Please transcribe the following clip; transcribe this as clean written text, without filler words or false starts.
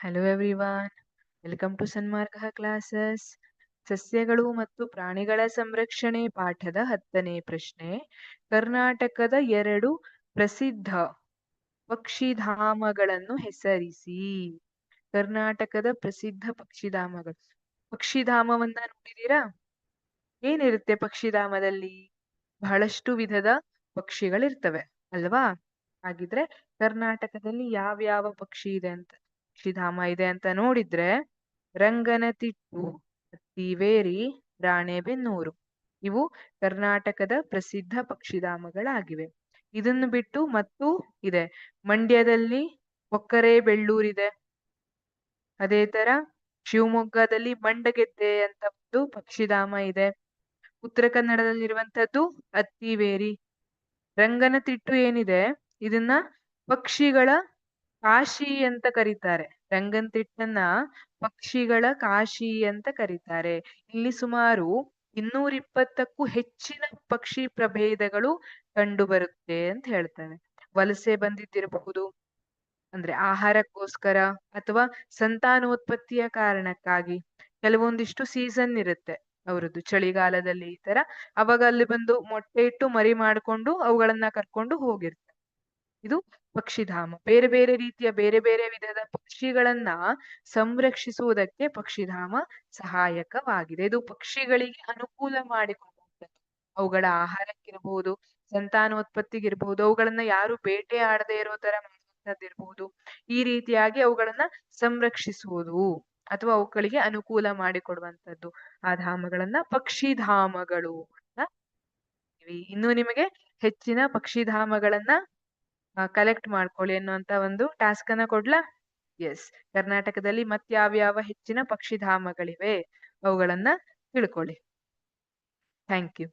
Hello everyone, welcome to Sanmarga classes. ಸಸ್ಯಗಳು ಮತ್ತು ಪ್ರಾಣಿಗಳ ಸಂರಕ್ಷಣೆ ಪಾಠದ 10ನೇ ಪ್ರಶ್ನೆ. ಕರ್ನಾಟಕದ 2 ಪ್ರಸಿದ್ಧ ಪಕ್ಷಿಧಾಮಗಳನ್ನು ಹೆಸರಿಸಿ. ಕರ್ನಾಟಕದ ಪ್ರಸಿದ್ಧ ಪಕ್ಷಿಧಾಮಗಳು. ಪಕ್ಷಿಧಾಮವನ್ನ ನೋಡಿದೀರಾ? ಏನಿರುತ್ತೆ ಪಕ್ಷಿಧಾಮದಲ್ಲಿ? ಬಹಳಷ್ಟು ವಿಧದ ಪಕ್ಷಿಗಳಿರ್ತವೆ ಅಲ್ವಾ? ಹಾಗಿದ್ರೆ ಕರ್ನಾಟಕದಲ್ಲಿ ಯಾವ್ಯಾವ ಪಕ್ಷಿಧಾಮ ಇದೆ ಅಂತ ನೋಡಿದ್ರೆ, ರಂಗನತಿಟ್ಟು, ಅತ್ತಿವೇರಿ, ರಾಣೆಬೆನ್ನೂರು ಇವು ಕರ್ನಾಟಕದ ಪ್ರಸಿದ್ಧ ಪಕ್ಷಿಧಾಮಗಳಾಗಿವೆ. ಇದನ್ನು ಬಿಟ್ಟು ಮತ್ತೂ ಇದೆ. ಮಂಡ್ಯದಲ್ಲಿ ಕೊಕ್ಕರೆಬೆಳ್ಳೂರಿದೆ. ಅದೇ ತರ ಶಿವಮೊಗ್ಗದಲ್ಲಿ ಮಂಡಗೆದ್ದೆ ಅಂತ ಒಂದು ಪಕ್ಷಿಧಾಮ ಇದೆ. ಉತ್ತರ ಕನ್ನಡದಲ್ಲಿರುವಂತದ್ದು ಅತ್ತಿವೇರಿ. ರಂಗನತಿಟ್ಟು ಏನಿದೆ, ಇದನ್ನ ಪಕ್ಷಿಗಳ ಕಾಶಿ ಅಂತ ಕರೀತಾರೆ. ರಂಗನತಿಟ್ಟನ್ನ ಪಕ್ಷಿಗಳ ಕಾಶಿ ಅಂತ ಕರೀತಾರೆ. ಇಲ್ಲಿ ಸುಮಾರು 220ಕ್ಕೂ ಹೆಚ್ಚಿನ ಪಕ್ಷಿ ಪ್ರಭೇದಗಳು ಕಂಡು ಬರುತ್ತೆ ಅಂತ ಹೇಳ್ತಾರೆ. ವಲಸೆ ಬಂದಿದ್ದಿರಬಹುದು, ಅಂದ್ರೆ ಆಹಾರಕ್ಕೋಸ್ಕರ ಅಥವಾ ಸಂತಾನೋತ್ಪತ್ತಿಯ ಕಾರಣಕ್ಕಾಗಿ. ಕೆಲವೊಂದಿಷ್ಟು ಸೀಸನ್ ಇರುತ್ತೆ ಅವರದ್ದು, ಚಳಿಗಾಲದಲ್ಲಿ ಈ ತರ. ಅವಾಗ ಅಲ್ಲಿ ಬಂದು ಮೊಟ್ಟೆ ಇಟ್ಟು ಮರಿ ಮಾಡ್ಕೊಂಡು ಅವುಗಳನ್ನ ಕರ್ಕೊಂಡು ಹೋಗಿರ್ತಾರೆ. ಇದು ಪಕ್ಷಿಧಾಮ. ಬೇರೆ ಬೇರೆ ರೀತಿಯ ಬೇರೆ ಬೇರೆ ವಿಧದ ಪಕ್ಷಿಗಳನ್ನ ಸಂರಕ್ಷಿಸುವುದಕ್ಕೆ ಪಕ್ಷಿಧಾಮ ಸಹಾಯಕವಾಗಿದೆ. ಇದು ಪಕ್ಷಿಗಳಿಗೆ ಅನುಕೂಲ ಮಾಡಿಕೊಡುವಂಥದ್ದು. ಅವುಗಳ ಆಹಾರಕ್ಕಿರಬಹುದು, ಸಂತಾನೋತ್ಪತ್ತಿಗಿರ್ಬಹುದು, ಅವುಗಳನ್ನ ಯಾರು ಬೇಟೆ ಆಡದೆ ಇರೋ ತರ ಮಾಡುವಂಥದ್ದಿರ್ಬಹುದು. ಈ ರೀತಿಯಾಗಿ ಅವುಗಳನ್ನ ಸಂರಕ್ಷಿಸುವುದು ಅಥವಾ ಅವುಗಳಿಗೆ ಅನುಕೂಲ ಮಾಡಿಕೊಡುವಂಥದ್ದು. ಆ ಧಾಮಗಳನ್ನ ಪಕ್ಷಿಧಾಮಗಳು ಅಂತ. ಇನ್ನು ನಿಮಗೆ ಹೆಚ್ಚಿನ ಪಕ್ಷಿಧಾಮಗಳನ್ನ ಕಲೆಕ್ಟ್ ಮಾಡ್ಕೊಳ್ಳಿ ಅನ್ನುವಂತ ಒಂದು ಟಾಸ್ಕ್ ಅನ್ನ ಕೊಡ್ಲಾ? ಎಸ್. ಕರ್ನಾಟಕದಲ್ಲಿ ಮತ್ಯಾವ್ಯಾವ ಹೆಚ್ಚಿನ ಪಕ್ಷಿಧಾಮಗಳಿವೆ ಅವುಗಳನ್ನ ತಿಳ್ಕೊಳ್ಳಿ. Thank you.